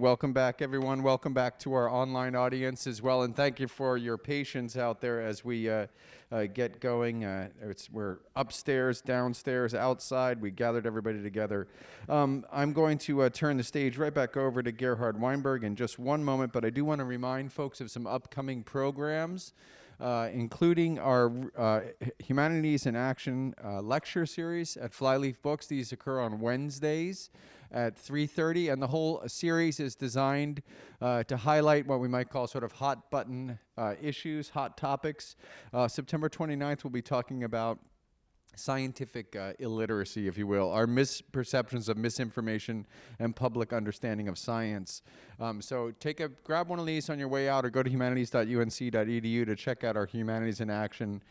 Welcome back, everyone. Welcome back to our online audience as well, and thank you for your patience out there as we get going. We're upstairs, downstairs, outside. We gathered everybody together. I'm going to turn the stage right back over to Gerhard Weinberg in just one moment, but I do want to remind folks of some upcoming programs, including our Humanities in Action lecture series at Flyleaf Books. These occur on Wednesdays at 3:30, and the whole series is designed to highlight what we might call sort of hot button issues, hot topics. September 29th, we'll be talking about scientific illiteracy, if you will, our misperceptions of misinformation and public understanding of science. So grab one of these on your way out, or go to humanities.unc.edu to check out our Humanities in Action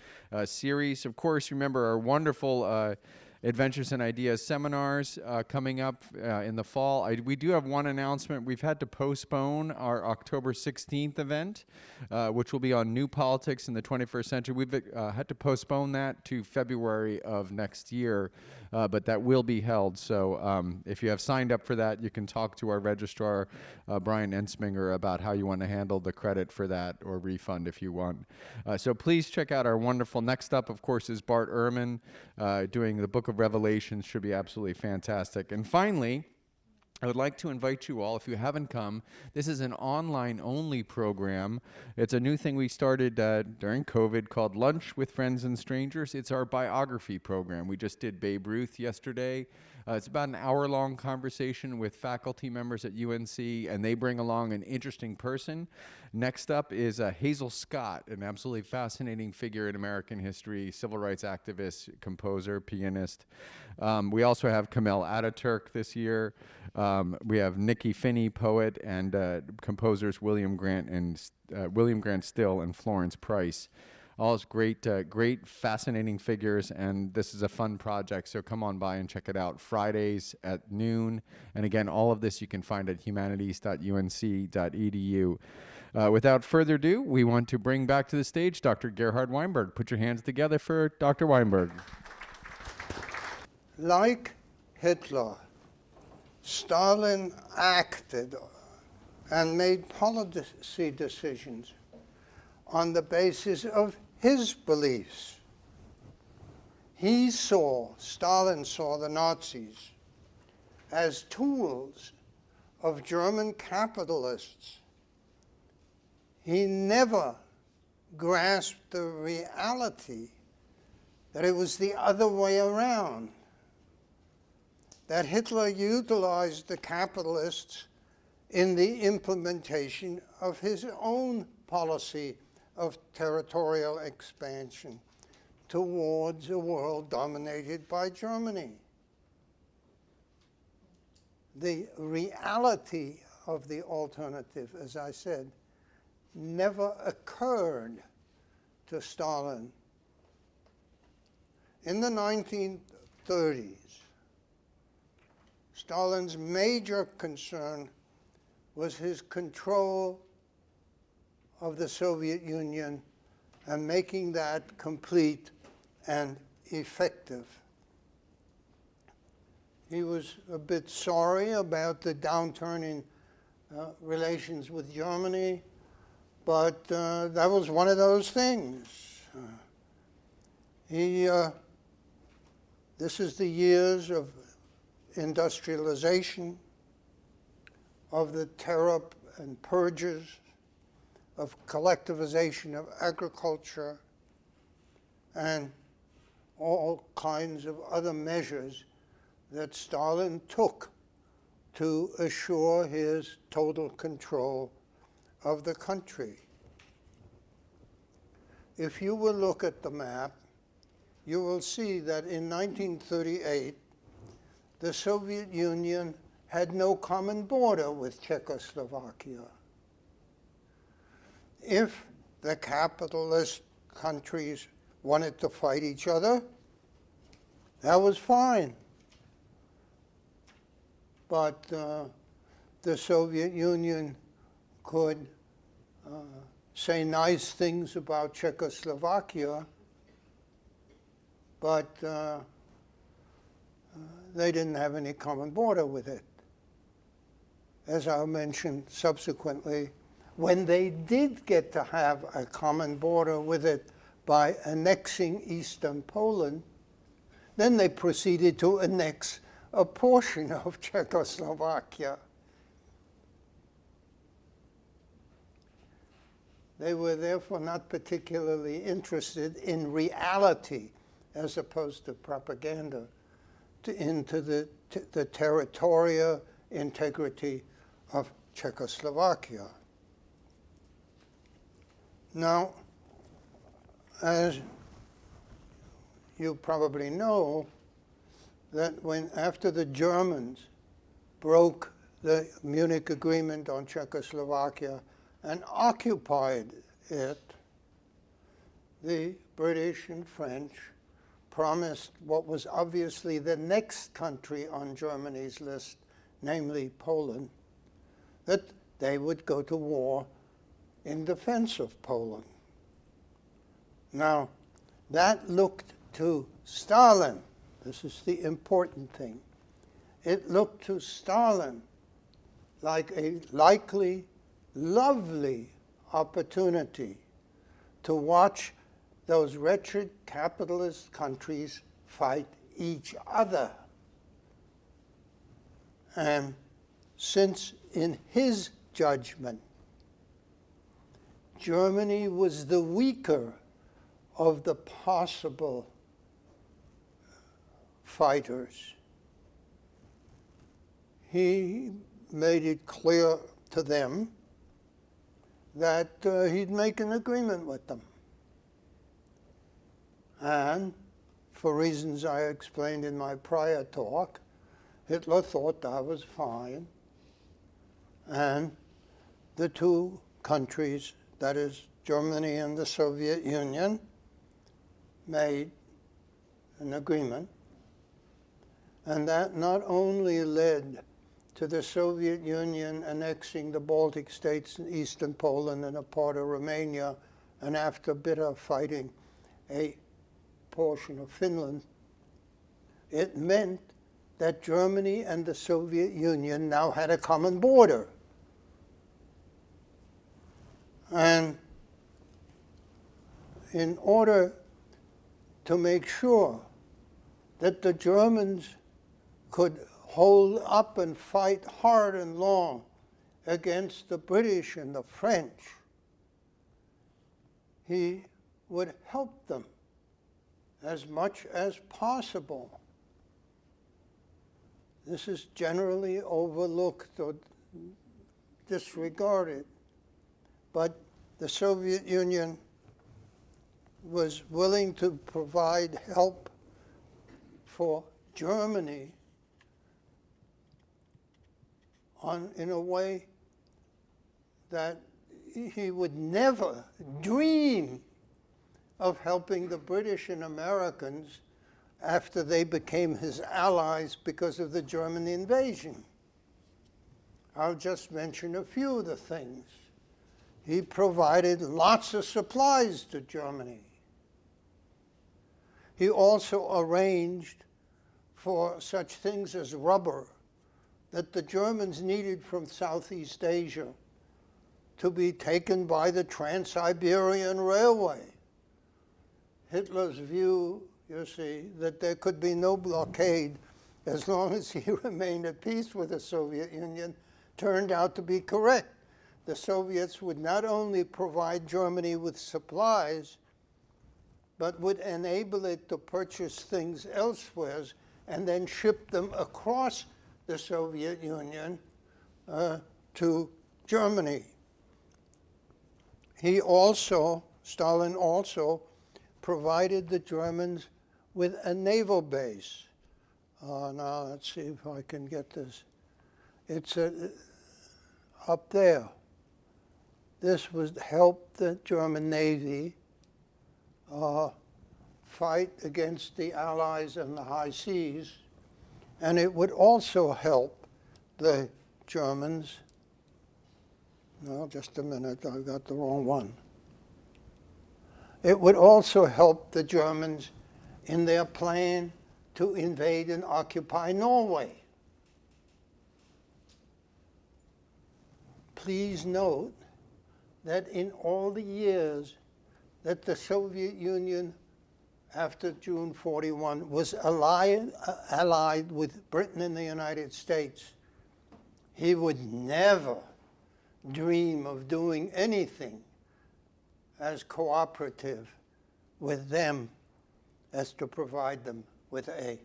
series. Of course, remember our wonderful Adventures and Ideas seminars coming up in the fall. We do have one announcement. We've had to postpone our October 16th event, which will be on new politics in the 21st century. We've had to postpone that to February of next year, but that will be held. So if you have signed up for that, you can talk to our registrar, Brian Ensminger, about how you want to handle the credit for that, or refund if you want. So please check out our wonderful. Next up, of course, is Bart Ehrman doing the Book of Revelations. Should be absolutely fantastic. And finally, I would like to invite you all, if you haven't come, this is an online-only program. It's a new thing we started during COVID called Lunch with Friends and Strangers. It's our biography program. We just did Babe Ruth yesterday. It's about an hour-long conversation with faculty members at UNC, and they bring along an interesting person. Next up is Hazel Scott, an absolutely fascinating figure in American history, civil rights activist, composer, pianist. We also have Kamel Ataturk this year. We have Nikki Finney, poet, and composers William Grant Still and Florence Price. All is great, fascinating figures, and this is a fun project, so come on by and check it out. Fridays at noon, and again, all of this you can find at humanities.unc.edu. Without further ado, we want to bring back to the stage Dr. Gerhard Weinberg. Put your hands together for Dr. Weinberg. Like Hitler, Stalin acted and made policy decisions on the basis of his beliefs. Stalin saw the Nazis as tools of German capitalists. He never grasped the reality that it was the other way around, that Hitler utilized the capitalists in the implementation of his own policy of territorial expansion towards a world dominated by Germany. The reality of the alternative, as I said, never occurred to Stalin. In the 1930s, Stalin's major concern was his control of the Soviet Union and making that complete and effective. He was a bit sorry about the downturn in relations with Germany, but that was one of those things. This is the years of industrialization, of the terror and purges, of collectivization of agriculture, and all kinds of other measures that Stalin took to assure his total control of the country. If you will look at the map, you will see that in 1938, the Soviet Union had no common border with Czechoslovakia. If the capitalist countries wanted to fight each other, that was fine. But the Soviet Union could say nice things about Czechoslovakia, but they didn't have any common border with it. as I'll mention subsequently, when they did get to have a common border with it by annexing eastern Poland, then they proceeded to annex a portion of Czechoslovakia. They were therefore not particularly interested in reality, as opposed to propaganda, into the territorial integrity of Czechoslovakia. Now, as you probably know, that after the Germans broke the Munich Agreement on Czechoslovakia and occupied it, the British and French promised what was obviously the next country on Germany's list, namely Poland, that they would go to war in defense of Poland. Now, that looked to Stalin, this is the important thing, it looked to Stalin like a likely, lovely opportunity to watch those wretched capitalist countries fight each other. And since in his judgment, Germany was the weaker of the possible fighters, he made it clear to them that he'd make an agreement with them. And for reasons I explained in my prior talk, Hitler thought that was fine. And the two countries, that is Germany and the Soviet Union, made an agreement. And that not only led to the Soviet Union annexing the Baltic states and eastern Poland and a part of Romania, and after bitter fighting, a portion of Finland, it meant that Germany and the Soviet Union now had a common border. And in order to make sure that the Germans could hold up and fight hard and long against the British and the French, he would help them as much as possible. This is generally overlooked or disregarded, but the Soviet Union was willing to provide help for Germany in a way that he would never dream of helping the British and Americans after they became his allies because of the German invasion. I'll just mention a few of the things. He provided lots of supplies to Germany. He also arranged for such things as rubber that the Germans needed from Southeast Asia to be taken by the Trans-Siberian Railway. Hitler's view, you see, that there could be no blockade as long as he remained at peace with the Soviet Union, turned out to be correct. The Soviets would not only provide Germany with supplies, but would enable it to purchase things elsewhere and then ship them across the Soviet Union to Germany. Stalin also provided the Germans with a naval base. Now let's see if I can get this. It's up there. This would help the German Navy fight against the Allies in the high seas, and it would also help the Germans. No, just a minute, I got the wrong one. It would also help the Germans in their plan to invade and occupy Norway. please note that in all the years that the Soviet Union, after June 41, was allied with Britain and the United States, he would never dream of doing anything as cooperative with them as to provide them with a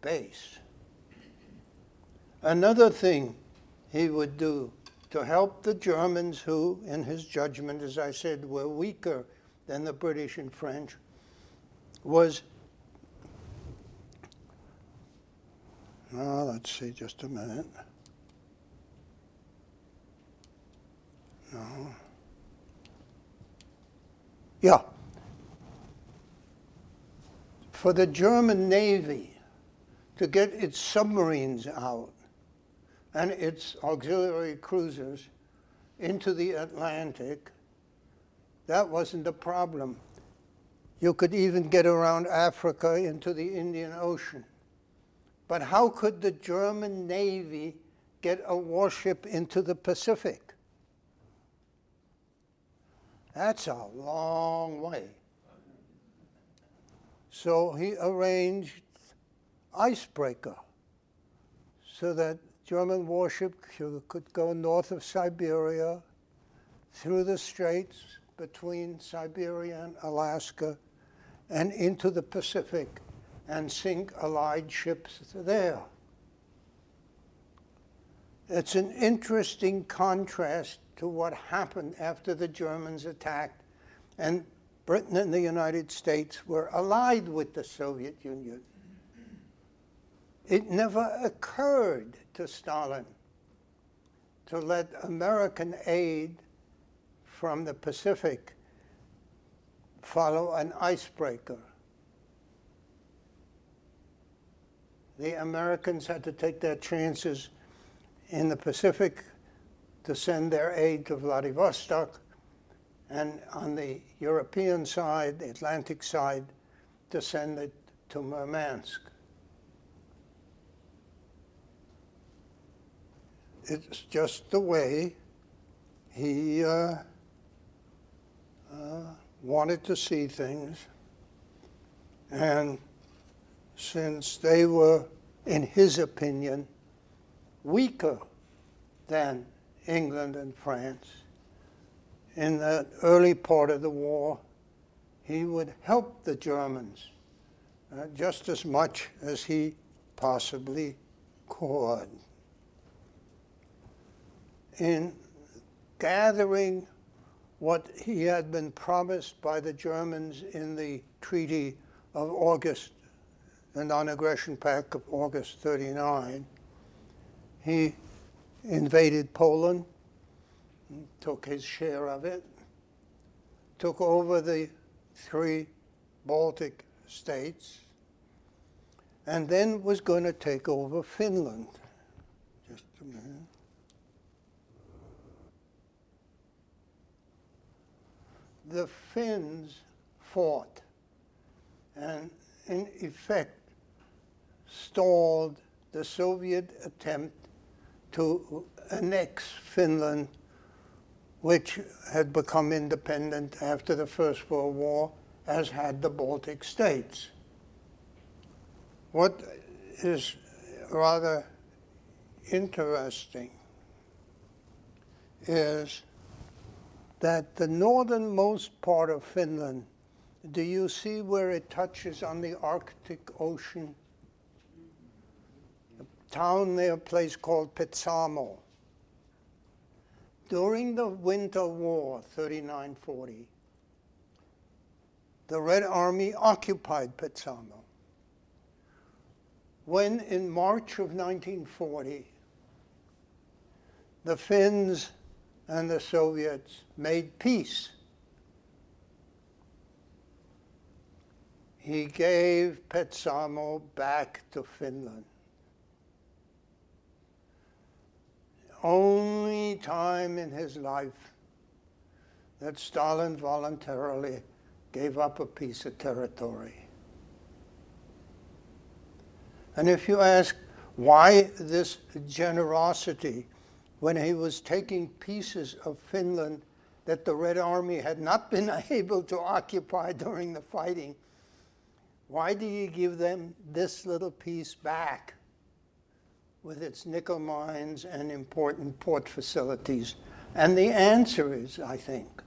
base. Another thing he would do to help the Germans who, in his judgment, as I said, were weaker than the British and French, was, let's see, just a minute. No. Yeah. For the German Navy to get its submarines out and its auxiliary cruisers into the Atlantic, that wasn't a problem. You could even get around Africa into the Indian Ocean. But how could the German Navy get a warship into the Pacific? That's a long way. So he arranged icebreaker so that German warship could go north of Siberia, through the straits between Siberia and Alaska, and into the Pacific, and sink Allied ships there. It's an interesting contrast to what happened after the Germans attacked, and Britain and the United States were allied with the Soviet Union. It never occurred to Stalin to let American aid from the Pacific follow an icebreaker. The Americans had to take their chances in the Pacific to send their aid to Vladivostok, and on the European side, the Atlantic side, to send it to Murmansk. It's just the way he wanted to see things. And since they were, in his opinion, weaker than England and France, in the early part of the war, he would help the Germans just as much as he possibly could. In gathering what he had been promised by the Germans in the Treaty of August, the Non-Aggression Pact of August 39, he invaded Poland, took his share of it, took over the 3 Baltic states, and then was going to take over Finland. Just a minute. The Finns fought and, in effect, stalled the Soviet attempt to annex Finland, which had become independent after the First World War, as had the Baltic states. What is rather interesting is that the northernmost part of Finland, do you see where it touches on the Arctic Ocean? A town there, a place called Petsamo. During the Winter War, 39-40, the Red Army occupied Petsamo. When, in March of 1940, the Finns and the Soviets made peace, he gave Petsamo back to Finland. Only time in his life that Stalin voluntarily gave up a piece of territory. And if you ask why this generosity when he was taking pieces of Finland that the Red Army had not been able to occupy during the fighting, why do you give them this little piece back with its nickel mines and important port facilities? And the answer is, I think,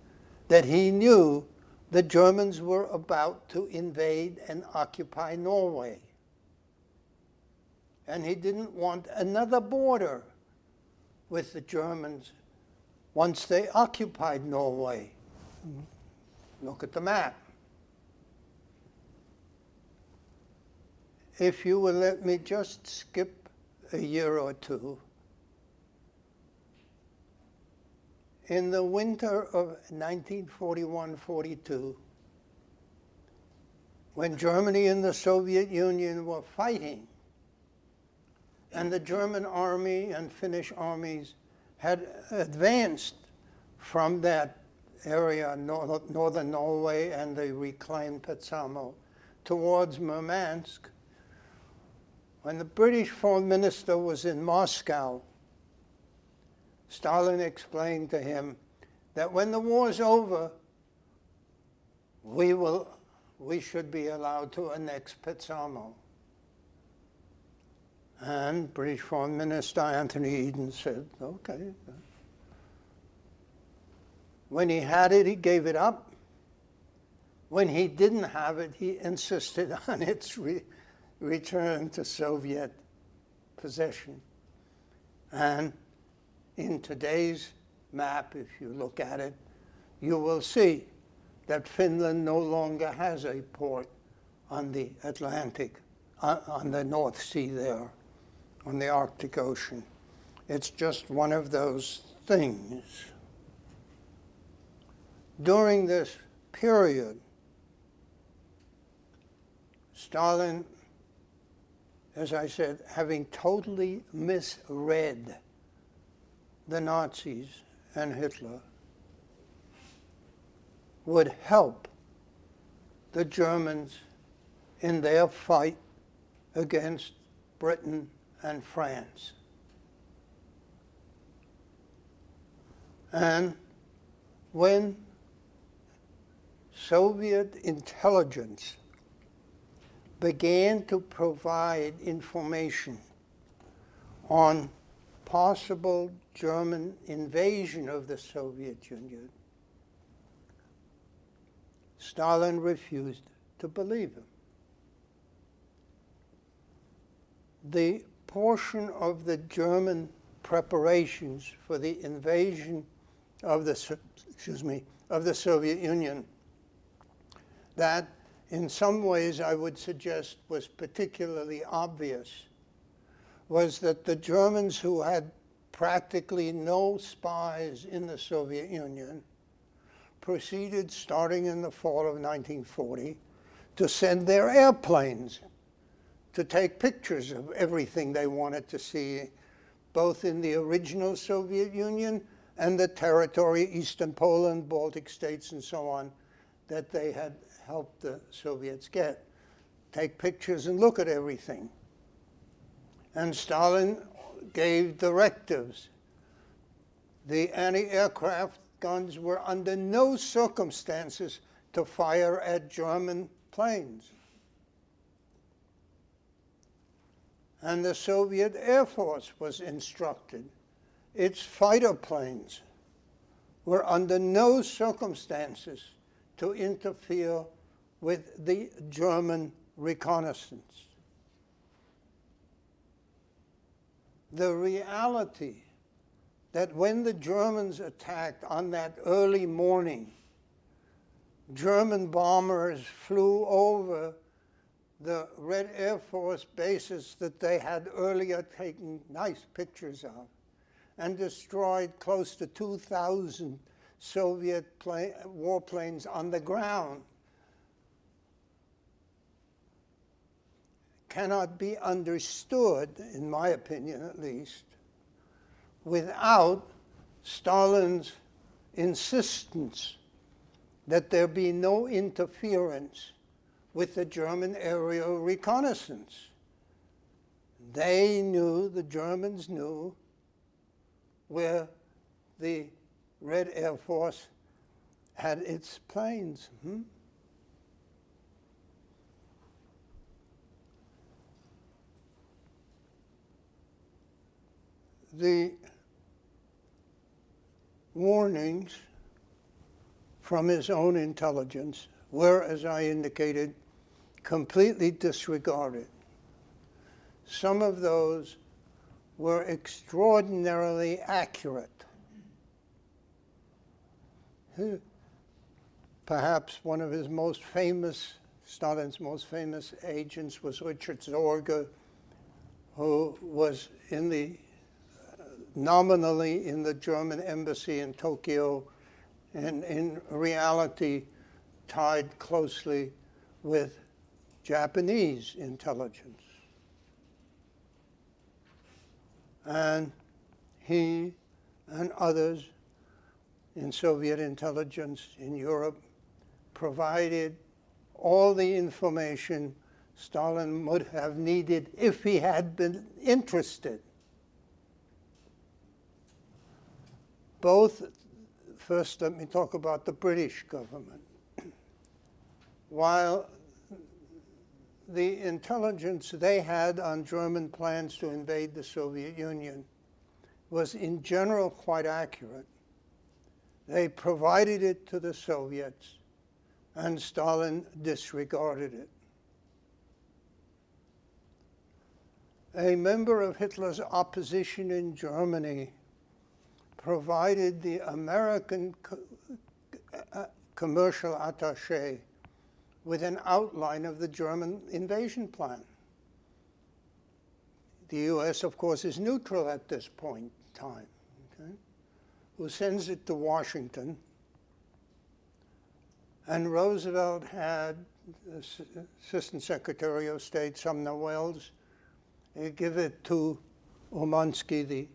that he knew the Germans were about to invade and occupy Norway. And he didn't want another border with the Germans once they occupied Norway. Look at the map. If you will let me just skip a year or two, in the winter of 1941-42, when Germany and the Soviet Union were fighting, and the German army and Finnish armies had advanced from that area, northern Norway and the reclaimed Petsamo, towards Murmansk. When the British foreign minister was in Moscow, Stalin explained to him that when the war's over, we should be allowed to annex Petsamo. And British Foreign Minister Anthony Eden said, okay. When he had it, he gave it up. When he didn't have it, he insisted on its return to Soviet possession. And in today's map, if you look at it, you will see that Finland no longer has a port on the Atlantic, on the North Sea there, on the Arctic Ocean. It's just one of those things. During this period, Stalin, as I said, having totally misread the Nazis and Hitler, would help the Germans in their fight against Britain and France. And when Soviet intelligence began to provide information on possible German invasion of the Soviet Union, Stalin refused to believe him. The portion of the German preparations for the invasion of the Soviet Union that in some ways I would suggest was particularly obvious was that the Germans, who had practically no spies in the Soviet Union, proceeded, starting in the fall of 1940, to send their airplanes to take pictures of everything they wanted to see, both in the original Soviet Union and the territory, Eastern Poland, Baltic states, and so on, that they had helped the Soviets get. Take pictures and look at everything. And Stalin gave directives. The anti-aircraft guns were under no circumstances to fire at German planes. And the Soviet Air Force was instructed. Its fighter planes were under no circumstances to interfere with the German reconnaissance. The reality that when the Germans attacked on that early morning, German bombers flew over the Red Air Force bases that they had earlier taken nice pictures of, and destroyed close to 2,000 Soviet warplanes on the ground, cannot be understood, in my opinion at least, without Stalin's insistence that there be no interference with the German aerial reconnaissance. They knew, the Germans knew, where the Red Air Force had its planes. The warnings from his own intelligence were, as I indicated, completely disregarded. Some of those were extraordinarily accurate. Perhaps one of his most famous, Stalin's most famous agents was Richard Zorge, who was nominally in the German embassy in Tokyo, and in reality tied closely with Japanese intelligence. And he and others in Soviet intelligence in Europe provided all the information Stalin would have needed if he had been interested. First, let me talk about the British government. While the intelligence they had on German plans to invade the Soviet Union was in general quite accurate, they provided it to the Soviets, and Stalin disregarded it. A member of Hitler's opposition in Germany provided the American commercial attaché with an outline of the German invasion plan. The US, of course, is neutral at this point in time, okay? Who sends it to Washington. And Roosevelt had Assistant Secretary of State Sumner Welles give it to Umansky, the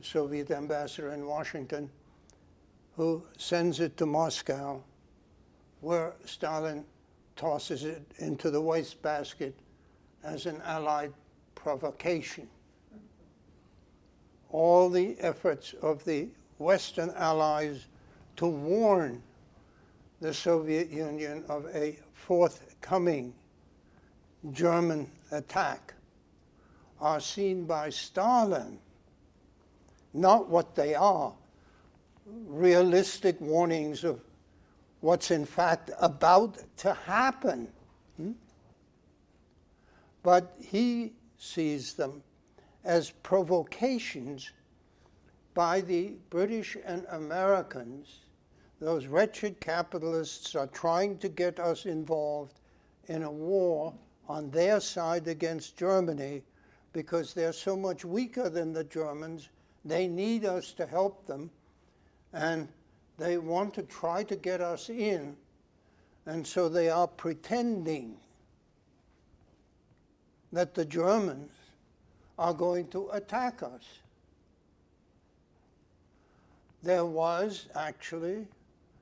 Soviet ambassador in Washington, who sends it to Moscow, where Stalin tosses it into the wastebasket as an Allied provocation. All the efforts of the Western Allies to warn the Soviet Union of a forthcoming German attack are seen by Stalin, not what they are, realistic warnings of what's in fact about to happen. But he sees them as provocations by the British and Americans. Those wretched capitalists are trying to get us involved in a war on their side against Germany because they're so much weaker than the Germans. They need us to help them, and they want to try to get us in, and so they are pretending that the Germans are going to attack us. There was actually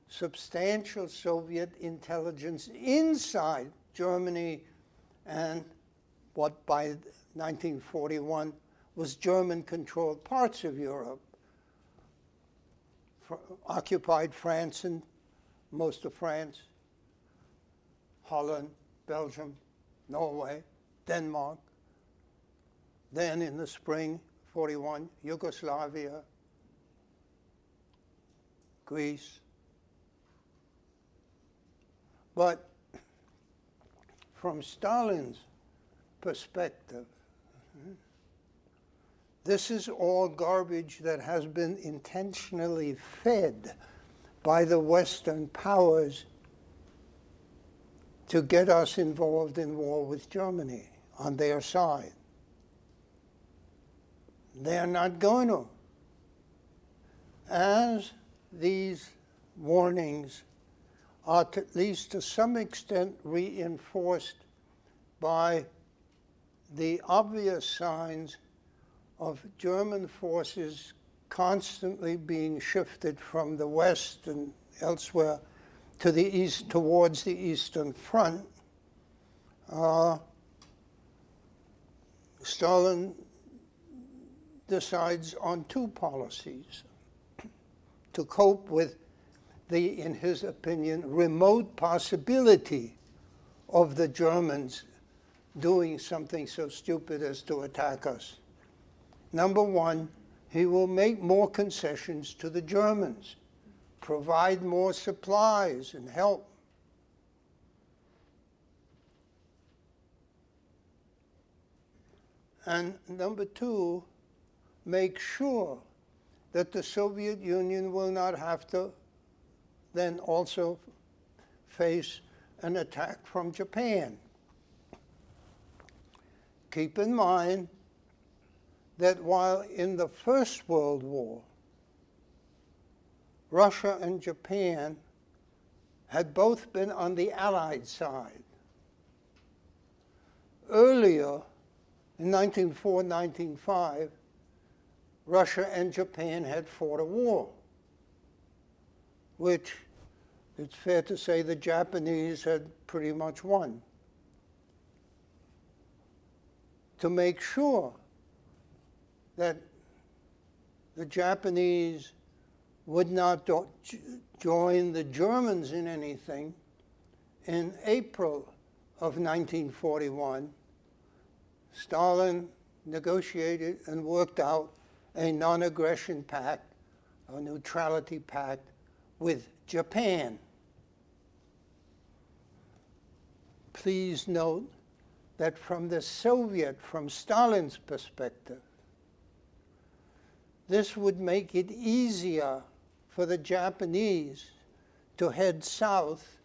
substantial Soviet intelligence inside Germany and what by 1941 was German-controlled parts of Europe, occupied France and most of France, Holland, Belgium, Norway, Denmark. Then in the spring, 41, Yugoslavia, Greece. But from Stalin's perspective, this is all garbage that has been intentionally fed by the Western powers to get us involved in war with Germany on their side. They're not going to. As these warnings are at least to some extent reinforced by the obvious signs of German forces constantly being shifted from the west and elsewhere to the east, towards the Eastern Front, Stalin decides on two policies to cope with the, in his opinion, remote possibility of the Germans doing something so stupid as to attack us. Number one, he will make more concessions to the Germans, provide more supplies and help. And number two, make sure that the Soviet Union will not have to then also face an attack from Japan. Keep in mind that while in the First World War, Russia and Japan had both been on the Allied side. Earlier, in 1904, 1905, Russia and Japan had fought a war, which it's fair to say the Japanese had pretty much won. To make sure that the Japanese would not join the Germans in anything, in April of 1941, Stalin negotiated and worked out a non-aggression pact, a neutrality pact, with Japan. Please note that from Stalin's perspective, this would make it easier for the Japanese to head south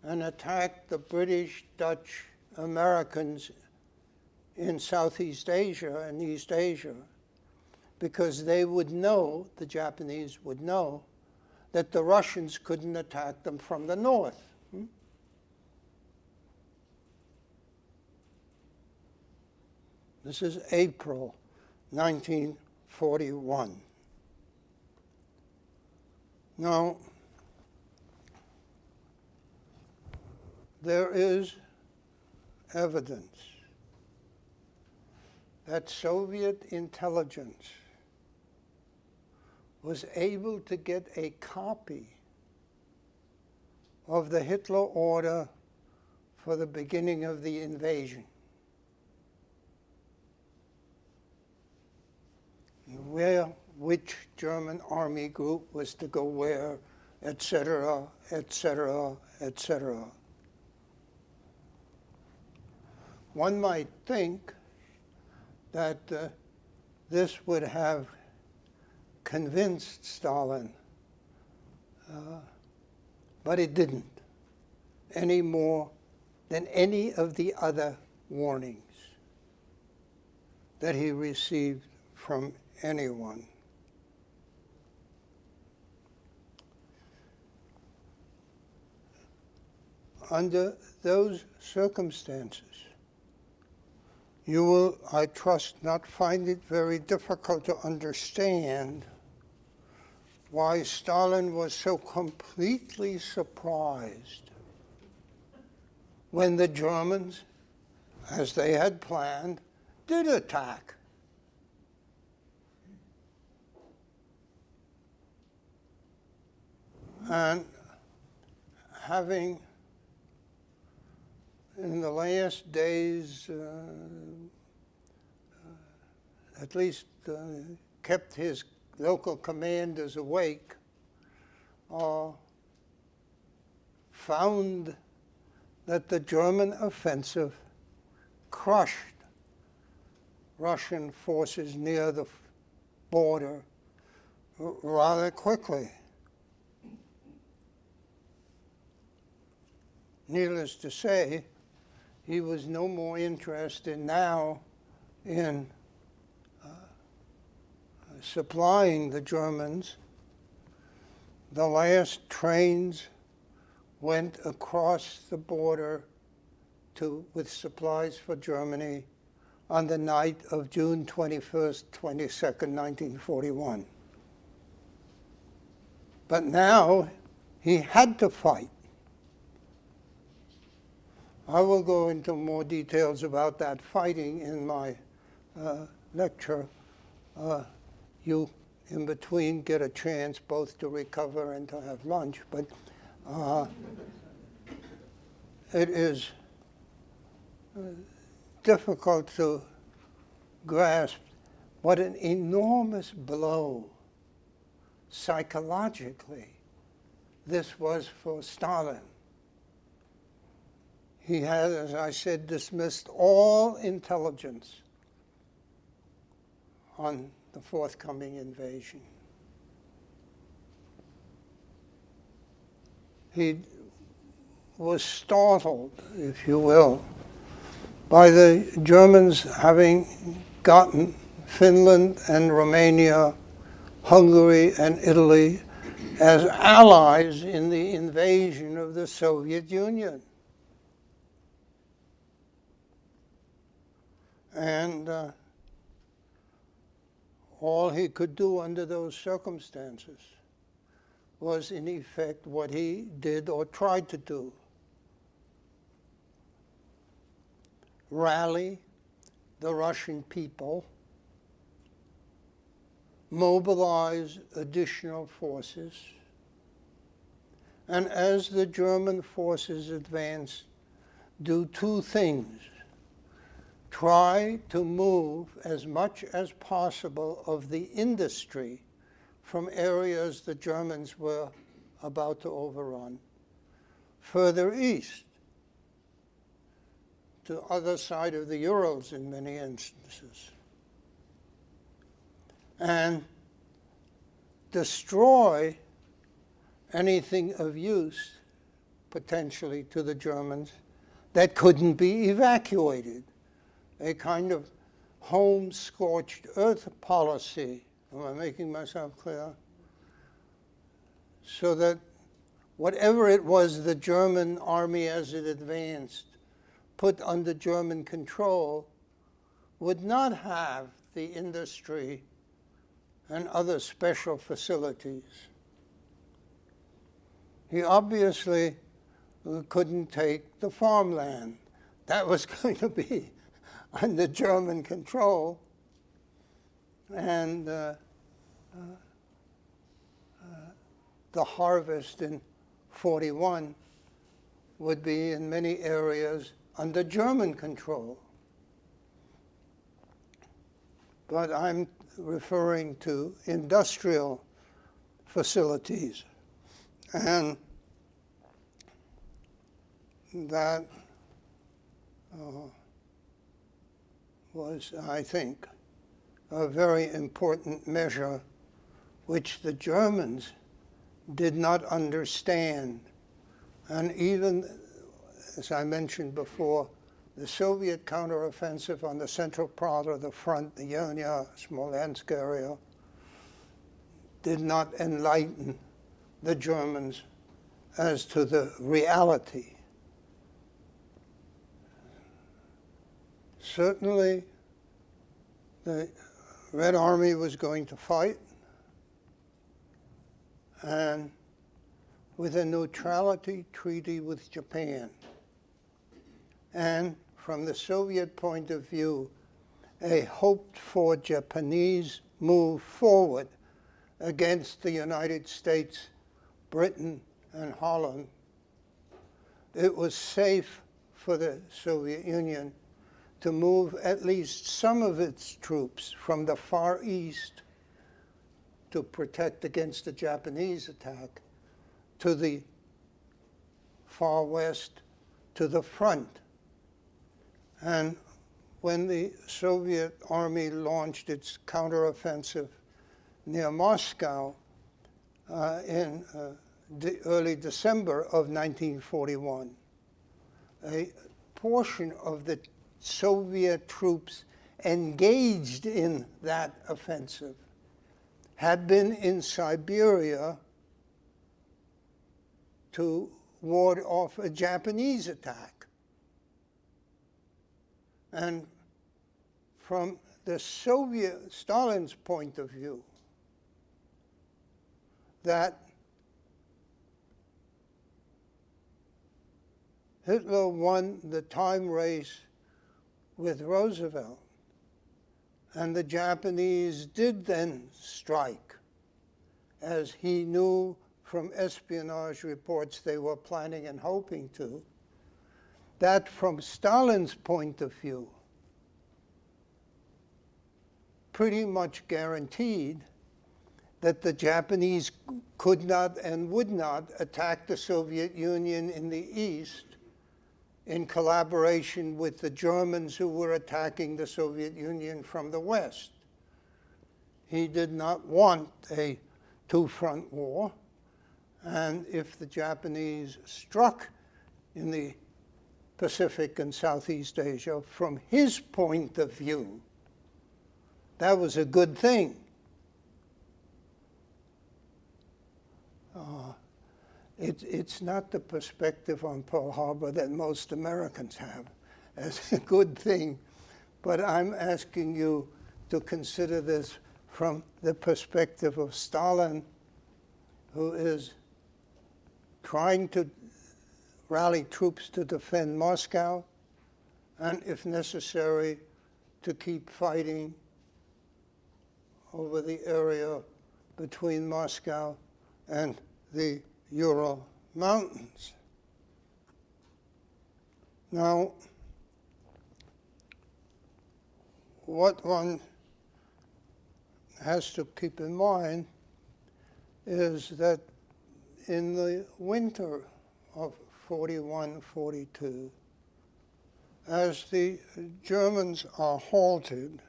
and attack the British, Dutch, Americans in Southeast Asia and East Asia, because they would know, the Japanese would know, that the Russians couldn't attack them from the north. This is April 1941. Now, there is evidence that Soviet intelligence was able to get a copy of the Hitler order for the beginning of the invasion. Which German army group was to go where, etc., etc., etc. One might think that this would have convinced Stalin, but it didn't, any more than any of the other warnings that he received from anyone. Under those circumstances, you will, I trust, not find it very difficult to understand why Stalin was so completely surprised when the Germans, as they had planned, did attack. And having, in the last days, at least kept his local commanders awake, found that the German offensive crushed Russian forces near the border rather quickly. Needless to say, he was no more interested now in supplying the Germans. The last trains went across the border with supplies for Germany on the night of June 21st, 22nd, 1941. But now he had to fight. I will go into more details about that fighting in my lecture you in between get a chance both to recover and to have lunch, but it is difficult to grasp what an enormous blow psychologically this was for Stalin. He had, as I said, dismissed all intelligence on the forthcoming invasion. He was startled, if you will, by the Germans having gotten Finland and Romania, Hungary and Italy as allies in the invasion of the Soviet Union. And all he could do under those circumstances was, in effect, what he did or tried to do: rally the Russian people, mobilize additional forces, and as the German forces advanced, do two things: try to move as much as possible of the industry from areas the Germans were about to overrun further east, to other side of the Urals in many instances, and destroy anything of use potentially to the Germans that couldn't be evacuated. A kind of home scorched earth policy. Am I making myself clear? So that whatever it was the German army as it advanced put under German control would not have the industry and other special facilities. He obviously couldn't take the farmland. That was going to be under German control, and the harvest in 41 would be in many areas under German control. But I'm referring to industrial facilities, and that was, I think, a very important measure which the Germans did not understand. And even, as I mentioned before, the Soviet counteroffensive on the central part of the front, the Yernya, Smolensk area, did not enlighten the Germans as to the reality. Certainly, the Red Army was going to fight, and with a neutrality treaty with Japan, and from the Soviet point of view, a hoped-for Japanese move forward against the United States, Britain, and Holland, it was safe for the Soviet Union to move at least some of its troops from the Far East to protect against the Japanese attack to the Far West, to the front. And when the Soviet army launched its counteroffensive near Moscow in early December of 1941, a portion of the Soviet troops engaged in that offensive had been in Siberia to ward off a Japanese attack. And from the Soviet, Stalin's point of view, that Hitler won the time race with Roosevelt And the Japanese did then strike, as he knew from espionage reports they were planning and hoping to. That from Stalin's point of view, pretty much guaranteed that the Japanese could not and would not attack the Soviet Union in the East in collaboration with the Germans who were attacking the Soviet Union from the West. He did not want a two-front war, and if the Japanese struck in the Pacific and Southeast Asia, from his point of view, that was a good thing. It's not the perspective on Pearl Harbor that most Americans have as a good thing, but I'm asking you to consider this from the perspective of Stalin, who is trying to rally troops to defend Moscow, and if necessary, to keep fighting over the area between Moscow and the Ural Mountains. Now, what one has to keep in mind is that in the winter of 41-42, as the Germans are halted,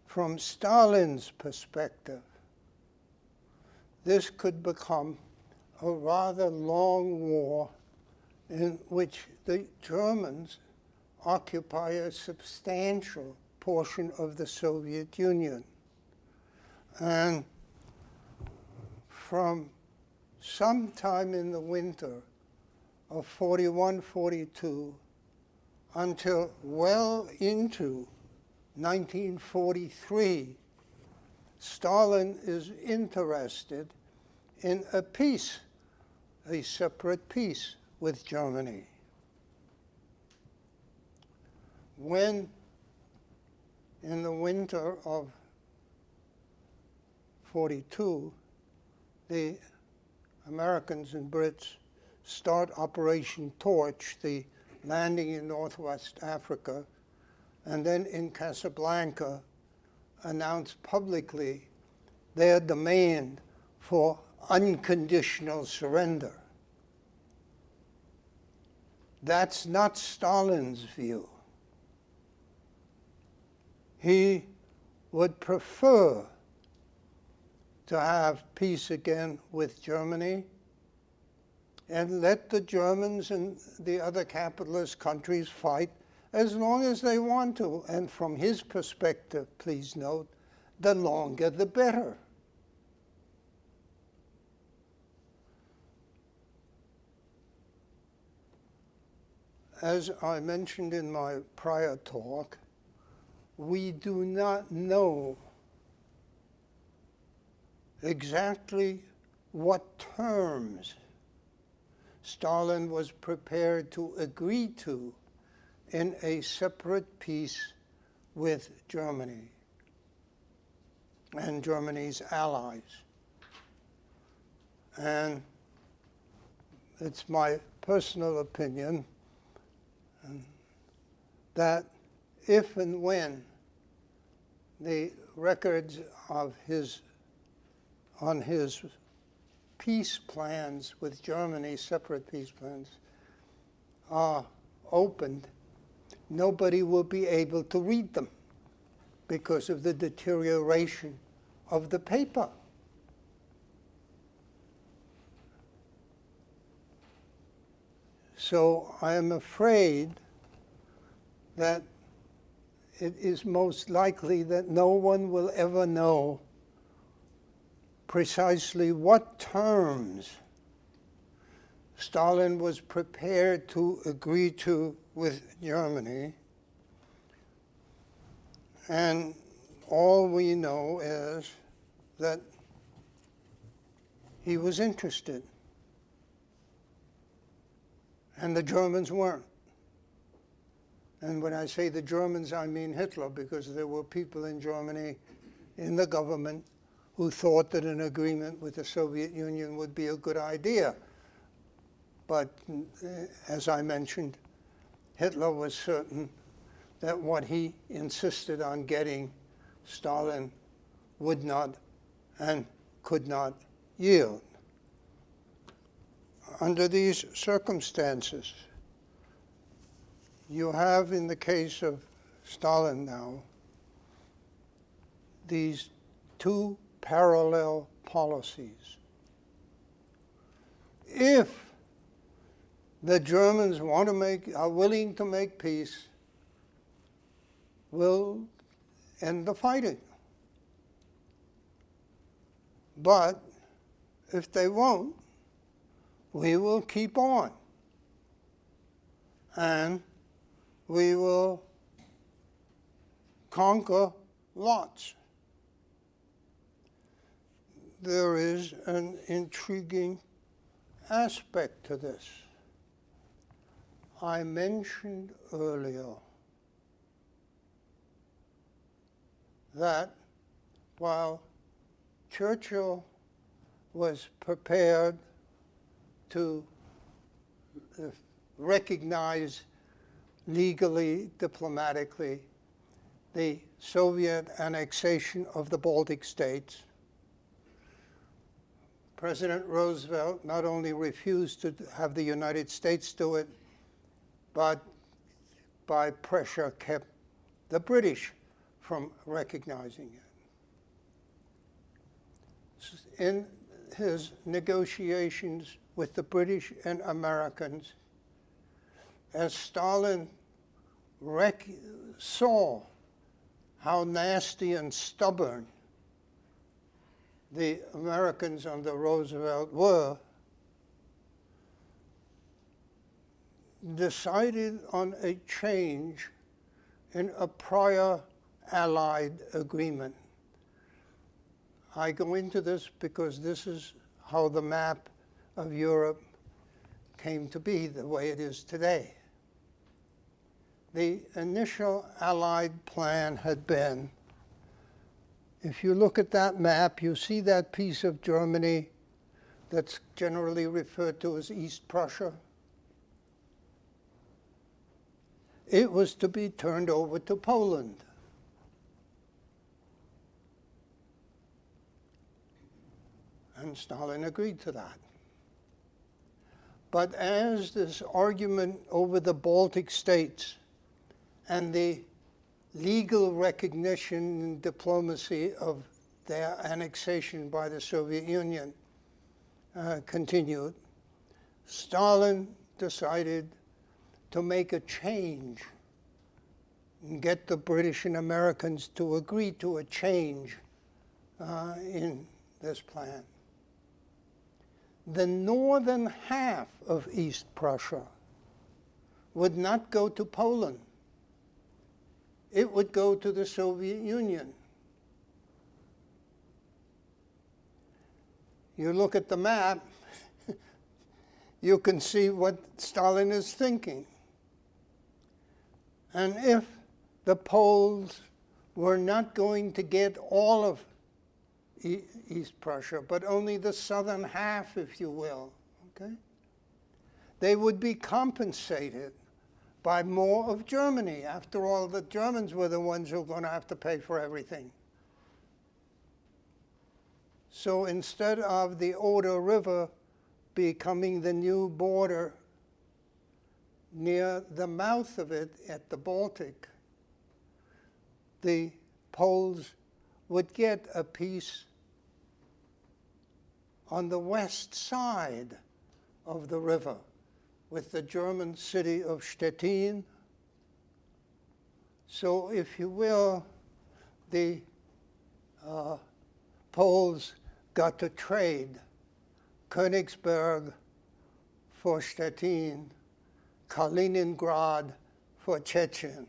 from Stalin's perspective, this could become a rather long war in which the Germans occupy a substantial portion of the Soviet Union. And from sometime in the winter of 41-42 until well into 1943, Stalin is interested in a peace, a separate peace with Germany. When in the winter of 42, the Americans and Brits start Operation Torch, the landing in Northwest Africa, and then in Casablanca announced publicly their demand for unconditional surrender. That's not Stalin's view. He would prefer to have peace again with Germany and let the Germans and the other capitalist countries fight as long as they want to. And from his perspective, please note, the longer the better. As I mentioned in my prior talk, we do not know exactly what terms Stalin was prepared to agree to in a separate peace with Germany and Germany's allies. And it's my personal opinion that if and when the records of on his peace plans with Germany, separate peace plans, are opened, nobody will be able to read them because of the deterioration of the paper. So I am afraid that it is most likely that no one will ever know precisely what terms Stalin was prepared to agree to with Germany. And all we know is that he was interested, and the Germans weren't. And when I say the Germans, I mean Hitler, because there were people in Germany, in the government, who thought that an agreement with the Soviet Union would be a good idea. But as I mentioned, Hitler was certain that what he insisted on getting, Stalin would not and could not yield. Under these circumstances, you have, in the case of Stalin now, these two parallel policies. If the Germans are willing to make peace, we'll end the fighting. But if they won't, we will keep on. And we will conquer lots. There is an intriguing aspect to this. I mentioned earlier that while Churchill was prepared to recognize legally, diplomatically, the Soviet annexation of the Baltic states, President Roosevelt not only refused to have the United States do it, but by pressure kept the British from recognizing it. In his negotiations with the British and Americans, as Stalin saw how nasty and stubborn the Americans under Roosevelt were, decided on a change in a prior Allied agreement. I go into this because this is how the map of Europe came to be the way it is today. The initial Allied plan had been, if you look at that map, you see that piece of Germany that's generally referred to as East Prussia. It was to be turned over to Poland. And Stalin agreed to that. But as this argument over the Baltic states and the legal recognition and diplomacy of their annexation by the Soviet Union continued, Stalin decided to make a change and get the British and Americans to agree to a change in this plan. The northern half of East Prussia would not go to Poland. It would go to the Soviet Union. You look at the map, you can see what Stalin is thinking. And if the Poles were not going to get all of East Prussia, but only the southern half, if you will, okay? They would be compensated by more of Germany. After all, the Germans were the ones who were going to have to pay for everything. So instead of the Oder River becoming the new border near the mouth of it at the Baltic, the Poles would get a piece on the west side of the river with the German city of Stettin. So, if you will, the Poles got to trade Königsberg for Stettin, Kaliningrad for Chechen.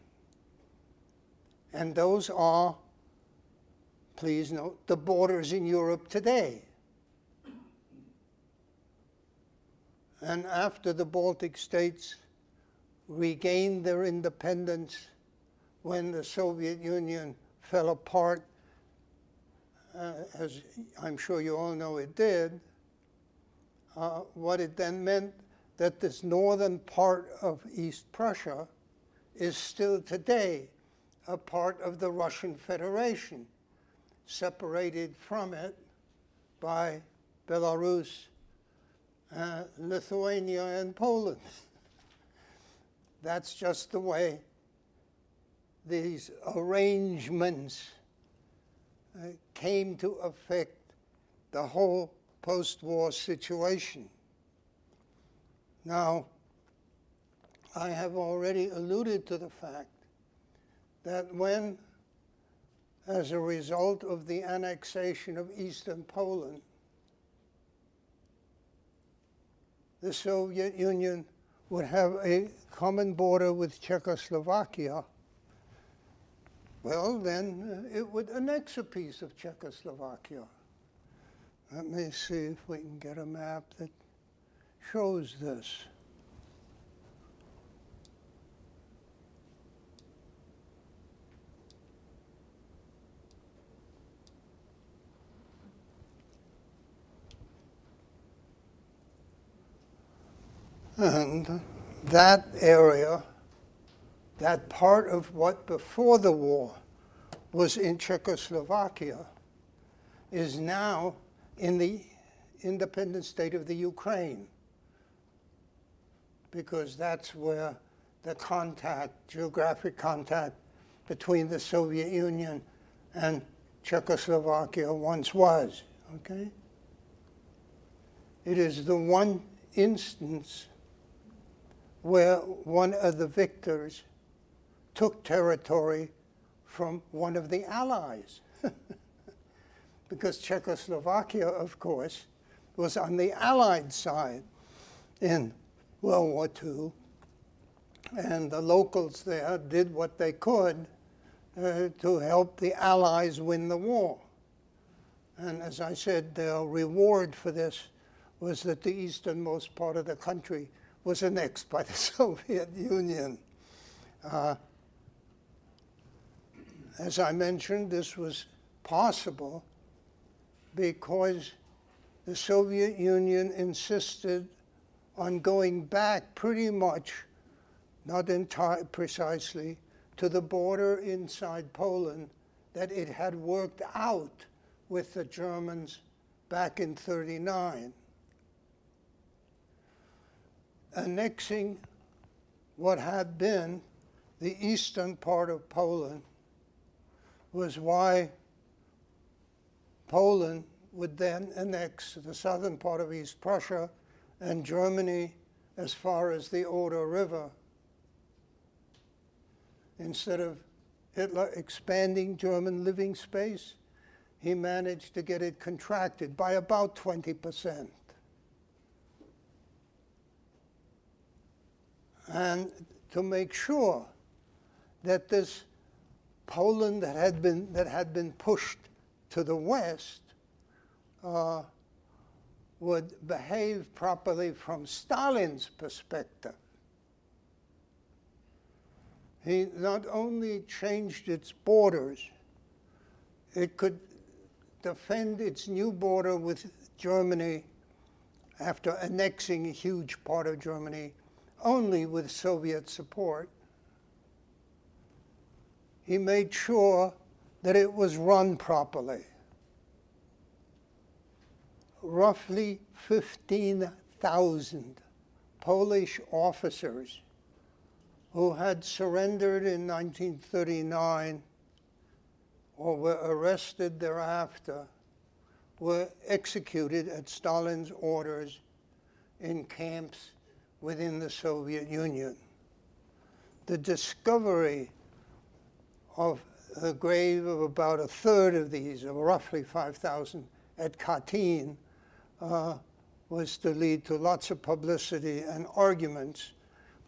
And those are, please note, the borders in Europe today. And after the Baltic states regained their independence when the Soviet Union fell apart, as I'm sure you all know it did, what it then meant that this northern part of East Prussia is still today a part of the Russian Federation, separated from it by Belarus, Lithuania, and Poland. That's just the way these arrangements came to affect the whole post-war situation. Now, I have already alluded to the fact that when, as a result of the annexation of Eastern Poland, the Soviet Union would have a common border with Czechoslovakia, well, then it would annex a piece of Czechoslovakia. Let me see if we can get a map that shows this. And that area, that part of what before the war was in Czechoslovakia, is now in the independent state of the Ukraine, because that's where the contact, geographic contact between the Soviet Union and Czechoslovakia once was, okay? It is the one instance where one of the victors took territory from one of the allies. Because Czechoslovakia, of course, was on the Allied side in World War II, and the locals there did what they could to help the Allies win the war. And as I said, their reward for this was that the easternmost part of the country was annexed by the Soviet Union. As I mentioned, this was possible because the Soviet Union insisted on going back pretty much, not precisely, to the border inside Poland that it had worked out with the Germans back in '39. Annexing what had been the eastern part of Poland was why Poland would then annex the southern part of East Prussia and Germany as far as the Oder River. Instead of Hitler expanding German living space, he managed to get it contracted by about 20%. And to make sure that this Poland that had been pushed to the west would behave properly from Stalin's perspective, he not only changed its borders, it could defend its new border with Germany after annexing a huge part of Germany only with Soviet support. He made sure that it was run properly. Roughly 15,000 Polish officers who had surrendered in 1939 or were arrested thereafter were executed at Stalin's orders in camps within the Soviet Union. The discovery of the grave of about a third of these, of roughly 5,000 at Katyn, was to lead to lots of publicity and arguments.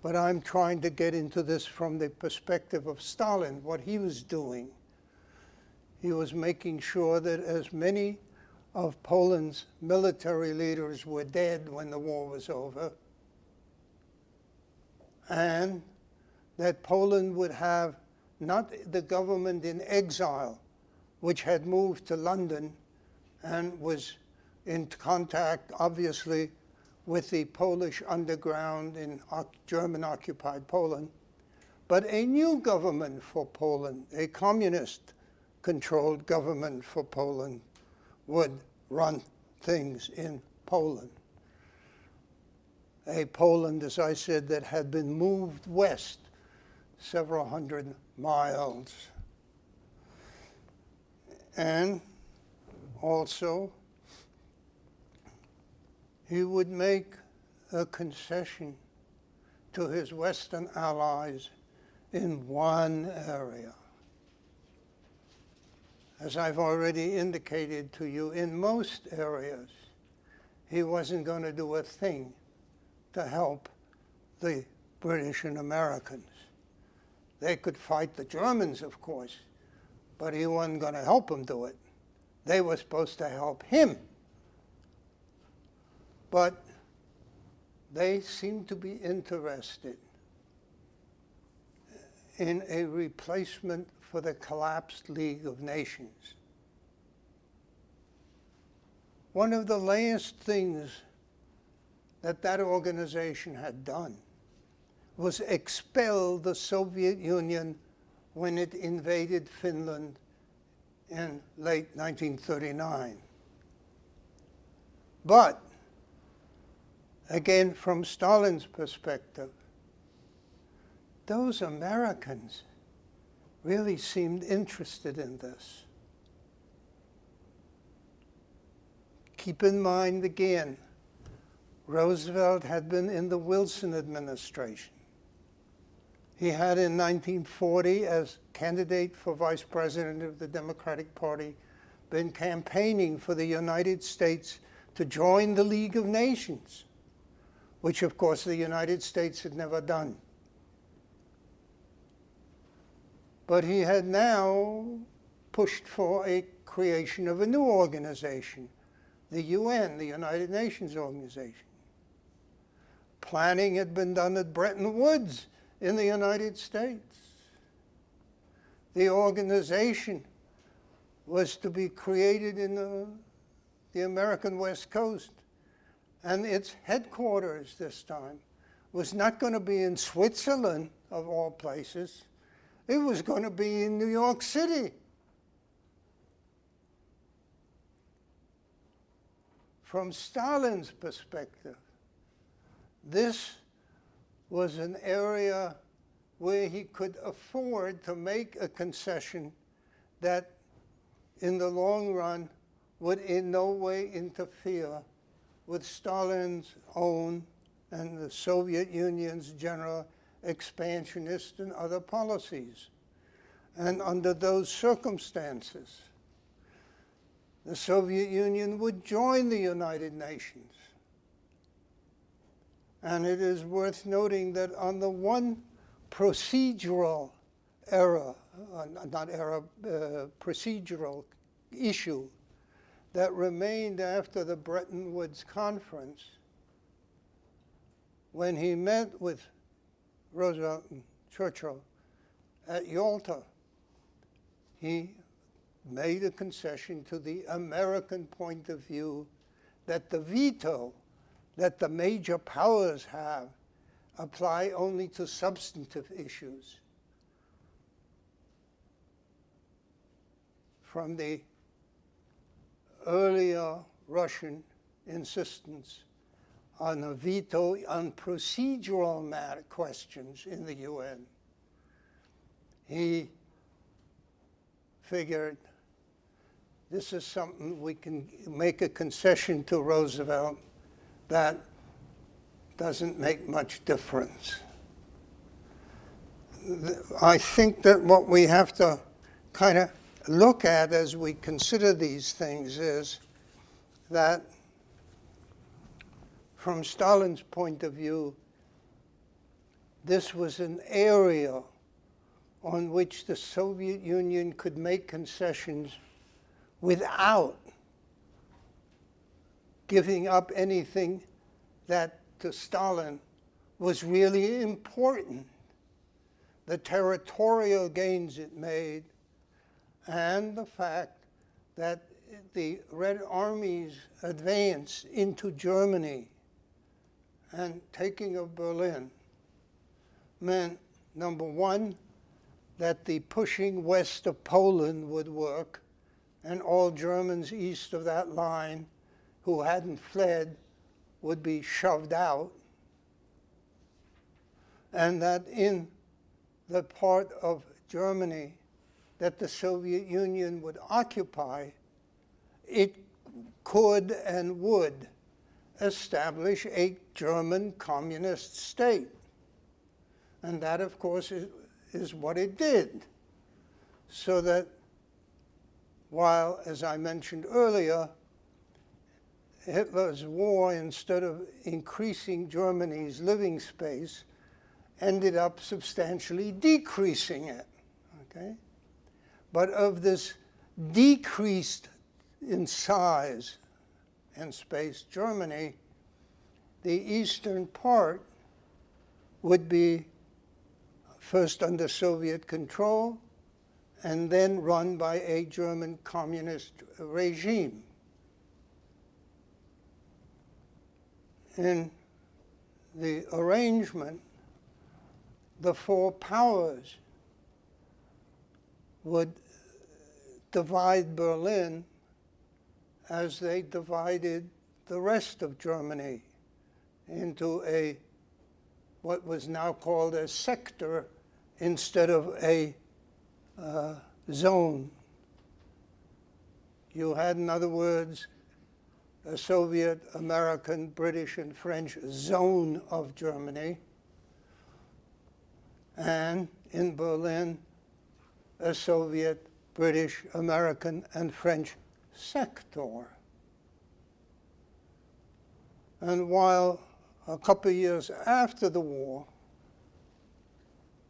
But I'm trying to get into this from the perspective of Stalin, what he was doing. He was making sure that as many of Poland's military leaders were dead when the war was over, and that Poland would have not the government in exile, which had moved to London and was in contact, obviously, with the Polish underground in German-occupied Poland, but a new government for Poland, a communist-controlled government for Poland, would run things in Poland. A Poland, as I said, that had been moved west several hundred miles. And also, he would make a concession to his Western allies in one area. As I've already indicated to you, in most areas, he wasn't going to do a thing to help the British and Americans. They could fight the Germans, of course, but he wasn't going to help them do it. They were supposed to help him. But they seemed to be interested in a replacement for the collapsed League of Nations. One of the last things that that organization had done was expel the Soviet Union when it invaded Finland in late 1939. But, again, from Stalin's perspective, those Americans really seemed interested in this. Keep in mind, again, Roosevelt had been in the Wilson administration. He had in 1940, as candidate for vice president of the Democratic Party, been campaigning for the United States to join the League of Nations, which of course the United States had never done. But he had now pushed for a creation of a new organization, the UN, the United Nations Organization. Planning had been done at Bretton Woods in the United States. The organization was to be created in the American West Coast, and its headquarters this time was not going to be in Switzerland, of all places. It was going to be in New York City. From Stalin's perspective, this was an area where he could afford to make a concession that in the long run would in no way interfere with Stalin's own and the Soviet Union's general expansionist and other policies. And under those circumstances, the Soviet Union would join the United Nations. And it is worth noting that on the one procedural procedural issue that remained after the Bretton Woods Conference, when he met with Roosevelt and Churchill at Yalta, he made a concession to the American point of view that the veto that the major powers have apply only to substantive issues. From the earlier Russian insistence on a veto on procedural questions in the UN, he figured this is something we can make a concession to Roosevelt that doesn't make much difference. I think that what we have to kind of look at as we consider these things is that from Stalin's point of view, this was an area on which the Soviet Union could make concessions without giving up anything that to Stalin was really important. The territorial gains it made, and the fact that the Red Army's advance into Germany and taking of Berlin meant, number one, that the pushing west of Poland would work, and all Germans east of that line who hadn't fled would be shoved out, and that in the part of Germany that the Soviet Union would occupy, it could and would establish a German communist state. And that, of course, is what it did. So that while, as I mentioned earlier, Hitler's war, instead of increasing Germany's living space, ended up substantially decreasing it, okay? But of this decreased in size and space Germany, the eastern part would be first under Soviet control and then run by a German communist regime. In the arrangement, the four powers would divide Berlin as they divided the rest of Germany into what was now called a sector instead of a zone. You had, in other words, a Soviet, American, British, and French zone of Germany, and in Berlin, a Soviet, British, American, and French sector. And while a couple of years after the war,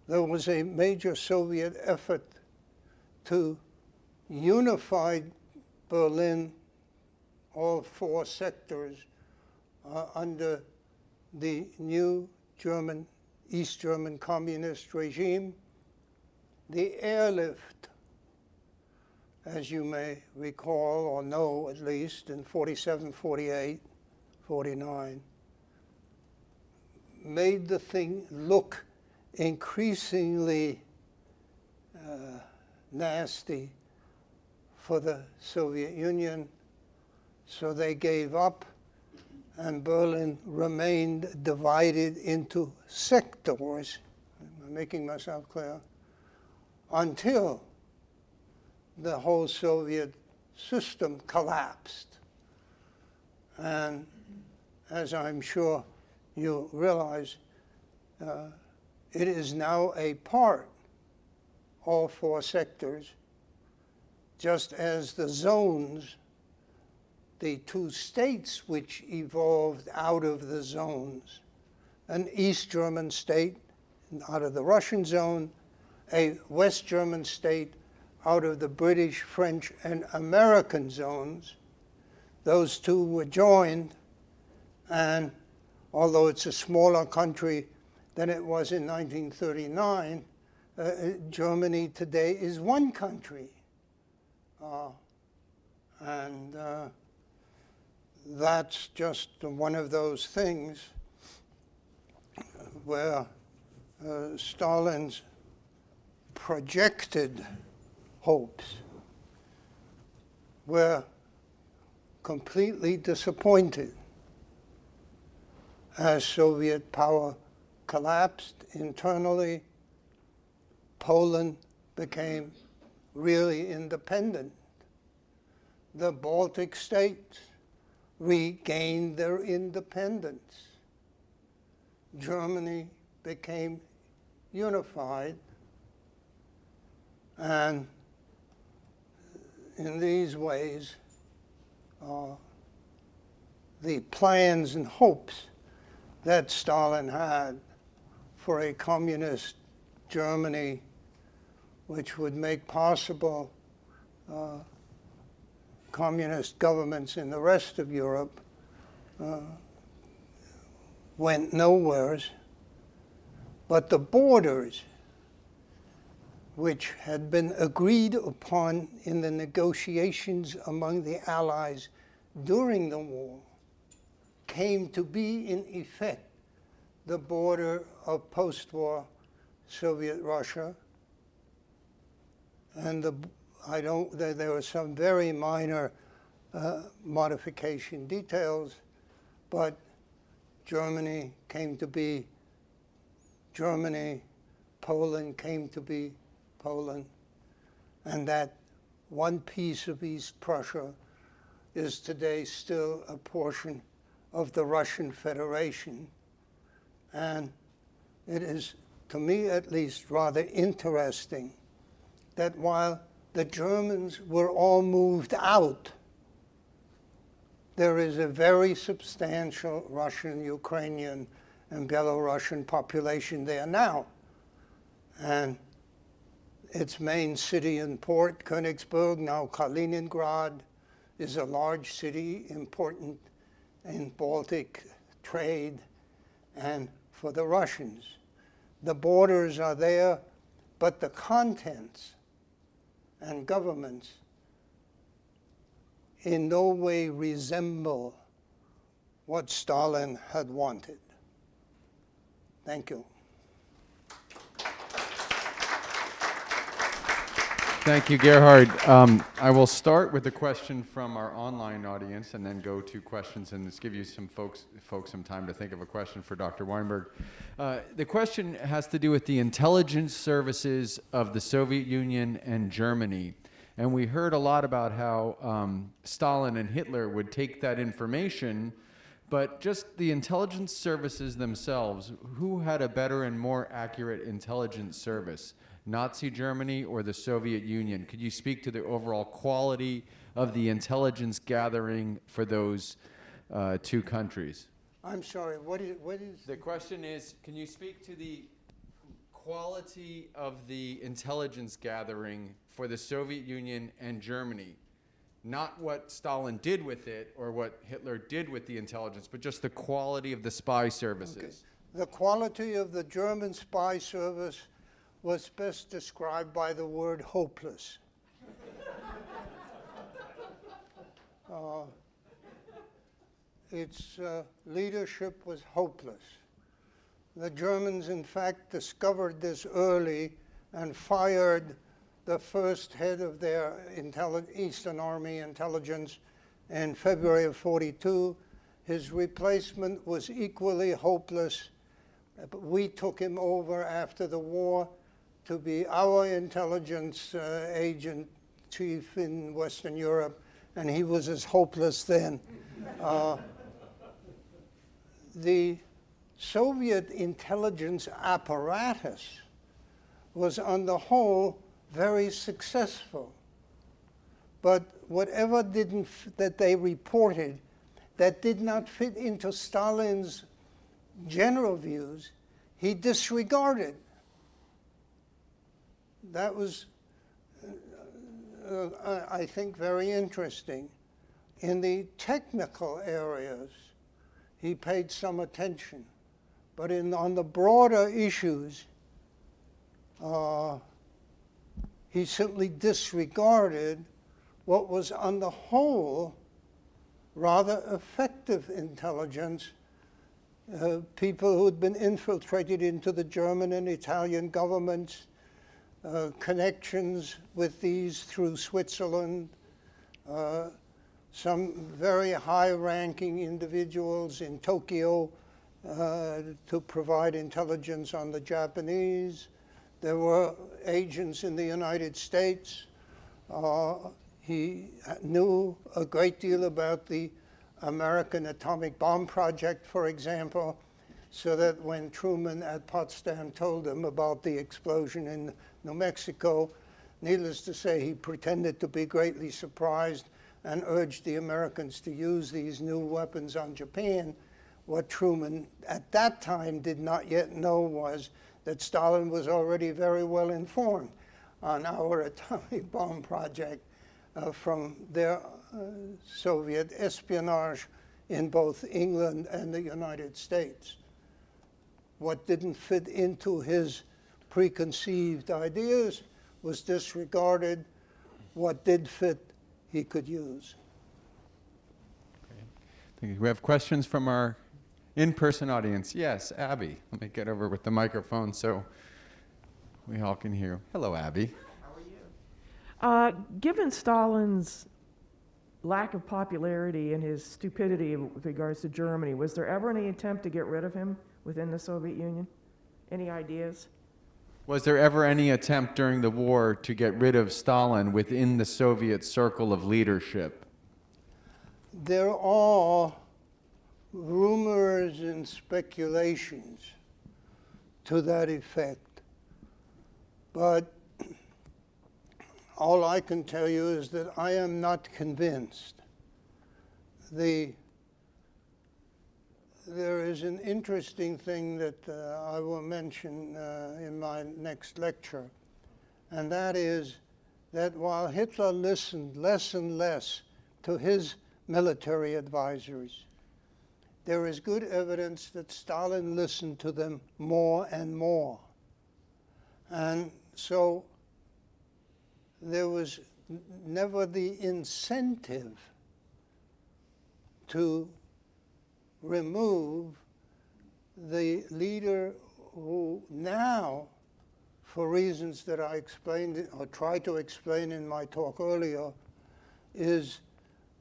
there was a major Soviet effort to unify Berlin, all four sectors, under the new German, East German communist regime, the airlift, as you may recall or know at least, in 47, 48, 49, made the thing look increasingly nasty for the Soviet Union, so they gave up, and Berlin remained divided into sectors, am I making myself clear, until the whole Soviet system collapsed. And as I'm sure you realize, it is now a part, all four sectors, just as the zones, the two states which evolved out of the zones, an East German state out of the Russian zone, a West German state out of the British, French, and American zones. Those two were joined, and although it's a smaller country than it was in 1939, Germany today is one country. And that's just one of those things where Stalin's projected hopes were completely disappointed as Soviet power collapsed internally. Poland became really independent. The Baltic states regained their independence. Germany became unified, and in these ways, the plans and hopes that Stalin had for a communist Germany, which would make possible communist governments in the rest of Europe, went nowheres. But the borders, which had been agreed upon in the negotiations among the Allies during the war, came to be, in effect, the border of post-war Soviet Russia. And there were some very minor modification details, but Germany came to be Germany, Poland came to be Poland, and that one piece of East Prussia is today still a portion of the Russian Federation. And it is, to me at least, rather interesting that while the Germans were all moved out, there is a very substantial Russian, Ukrainian, and Belarusian population there now. And its main city and port, Königsberg, now Kaliningrad, is a large city, important in Baltic trade and for the Russians. The borders are there, but the contents and governments in no way resemble what Stalin had wanted. Thank you. Thank you, Gerhard. I will start with a question from our online audience and then go to questions and just give you some folks some time to think of a question for Dr. Weinberg. The question has to do with the intelligence services of the Soviet Union and Germany. And we heard a lot about how Stalin and Hitler would take that information, but just the intelligence services themselves, who had a better and more accurate intelligence service? Nazi Germany or the Soviet Union? Could you speak to the overall quality of the intelligence gathering for those two countries? I'm sorry, what is? The question is, can you speak to the quality of the intelligence gathering for the Soviet Union and Germany? Not what Stalin did with it or what Hitler did with the intelligence, but just the quality of the spy services. Okay. The quality of the German spy service was best described by the word hopeless. Its leadership was hopeless. The Germans, in fact, discovered this early and fired the first head of their Eastern Army intelligence in February of '42. His replacement was equally hopeless. But we took him over after the war to be our intelligence agent chief in Western Europe, and he was as hopeless then. The Soviet intelligence apparatus was, on the whole, very successful. But whatever that they reported that did not fit into Stalin's general views, he disregarded. That was, I think, very interesting. In the technical areas, he paid some attention. But on the broader issues, he simply disregarded what was, on the whole, rather effective intelligence. People who had been infiltrated into the German and Italian governments, connections with these through Switzerland, some very high-ranking individuals in Tokyo to provide intelligence on the Japanese. There were agents in the United States. He knew a great deal about the American atomic bomb project, for example, so that when Truman at Potsdam told him about the explosion in New Mexico, needless to say, he pretended to be greatly surprised and urged the Americans to use these new weapons on Japan. What Truman at that time did not yet know was that Stalin was already very well informed on our atomic bomb project from their Soviet espionage in both England and the United States. what didn't fit into his preconceived ideas was disregarded. What did fit, he could use. Okay. We have questions from our in-person audience. Yes, Abby. Let me get over with the microphone so we all can hear. Hello, Abby. How are you? Given Stalin's lack of popularity and his stupidity with regards to Germany, was there ever any attempt to get rid of him within the Soviet Union? Any ideas? Was there ever any attempt during the war to get rid of Stalin within the Soviet circle of leadership? There are rumors and speculations to that effect, but all I can tell you is that I am not convinced. There is an interesting thing that I will mention in my next lecture, and that is that while Hitler listened less and less to his military advisors, there is good evidence that Stalin listened to them more and more. And so there was never the incentive to remove the leader who now, for reasons that I explained or tried to explain in my talk earlier, is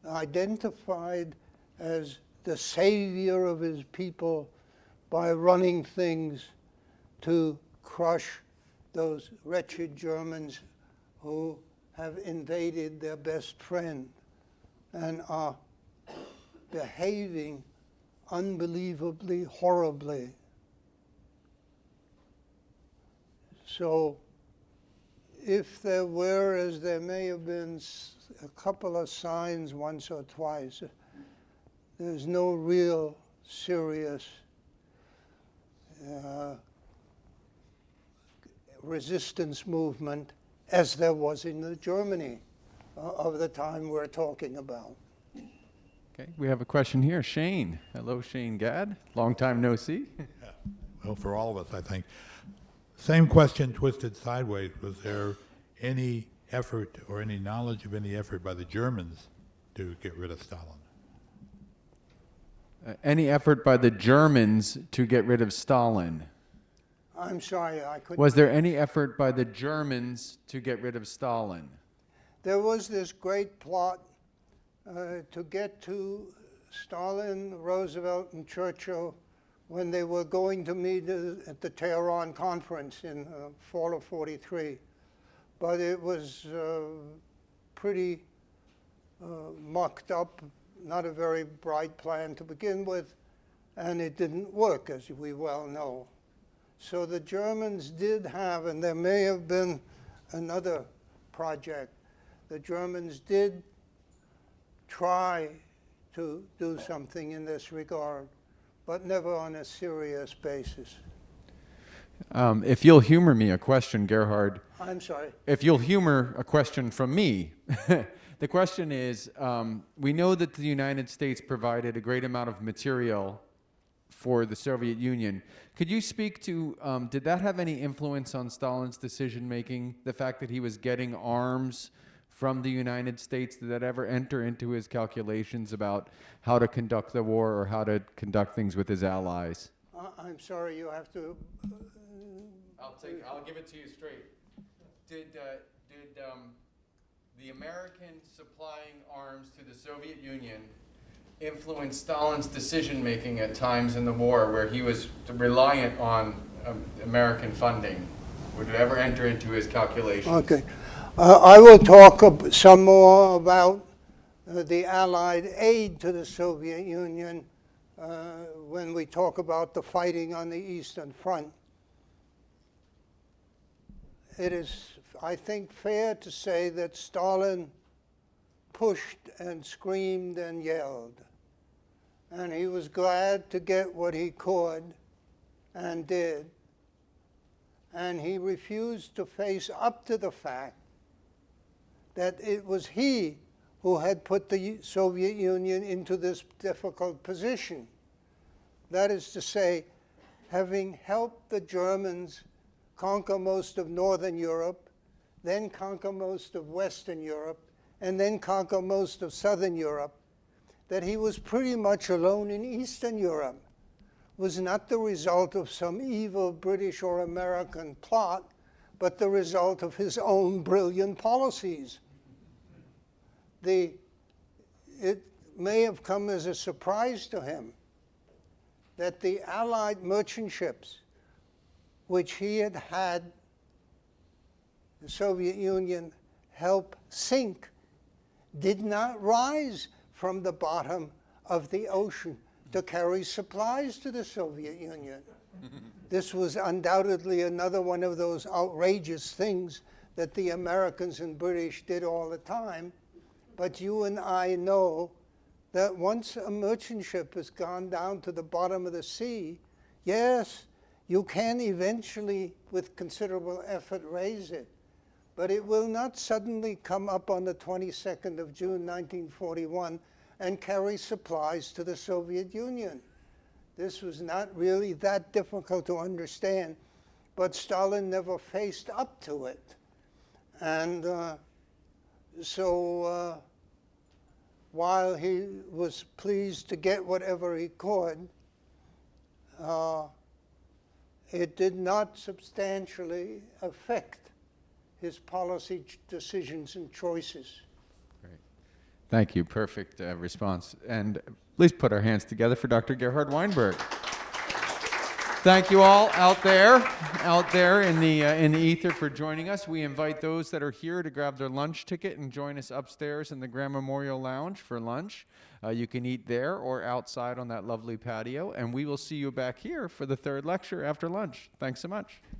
identified as the savior of his people by running things to crush those wretched Germans who have invaded their best friend and are behaving unbelievably horribly. So if there were, as there may have been, a couple of signs once or twice, there's no real serious resistance movement as there was in the Germany of the time we're talking about. Okay, we have a question here. Shane. Hello, Shane Gadd. Long time no see. Yeah. Well, for all of us, I think. Same question twisted sideways. Was there any effort or any knowledge of any effort by the Germans to get rid of Stalin? Any effort by the Germans to get rid of Stalin? I'm sorry, I couldn't. Was there any effort by the Germans to get rid of Stalin? There was this great plot to get to Stalin, Roosevelt, and Churchill when they were going to meet at the Tehran conference in fall of '43. But it was pretty mucked up, not a very bright plan to begin with, and it didn't work, as we well know. So the Germans did have, and there may have been another project, the Germans did try to do something in this regard, but never on a serious basis. If you'll humor me, a question, Gerhard. I'm sorry. If you'll humor a question from me. The question is, we know that the United States provided a great amount of material for the Soviet Union. Could you speak to, did that have any influence on Stalin's decision-making? The fact that he was getting arms from the United States, did that ever enter into his calculations about how to conduct the war or how to conduct things with his allies? I'm sorry, you have to... I'll give it to you straight. Did the Americans supplying arms to the Soviet Union influence Stalin's decision-making at times in the war where he was reliant on American funding? Would it ever enter into his calculations? Okay. I will talk some more about the Allied aid to the Soviet Union when we talk about the fighting on the Eastern Front. It is, I think, fair to say that Stalin pushed and screamed and yelled. And he was glad to get what he could and did. And he refused to face up to the fact that it was he who had put the Soviet Union into this difficult position. That is to say, having helped the Germans conquer most of Northern Europe, then conquer most of Western Europe, and then conquer most of Southern Europe, that he was pretty much alone in Eastern Europe was not the result of some evil British or American plot, but the result of his own brilliant policies. It may have come as a surprise to him that the Allied merchant ships, which he had the Soviet Union help sink, did not rise from the bottom of the ocean to carry supplies to the Soviet Union. This was undoubtedly another one of those outrageous things that the Americans and British did all the time. But you and I know that once a merchant ship has gone down to the bottom of the sea, yes, you can eventually, with considerable effort, raise it. But it will not suddenly come up on the 22nd of June, 1941, and carry supplies to the Soviet Union. This was not really that difficult to understand, but Stalin never faced up to it. And so while he was pleased to get whatever he could, it did not substantially affect his policy decisions and choices. Great. Thank you. Perfect response. And please put our hands together for Dr. Gerhard Weinberg. Thank you all out there in the ether for joining us. We invite those that are here to grab their lunch ticket and join us upstairs in the Graham Memorial Lounge for lunch. You can eat there or outside on that lovely patio, and we will see you back here for the third lecture after lunch. Thanks so much.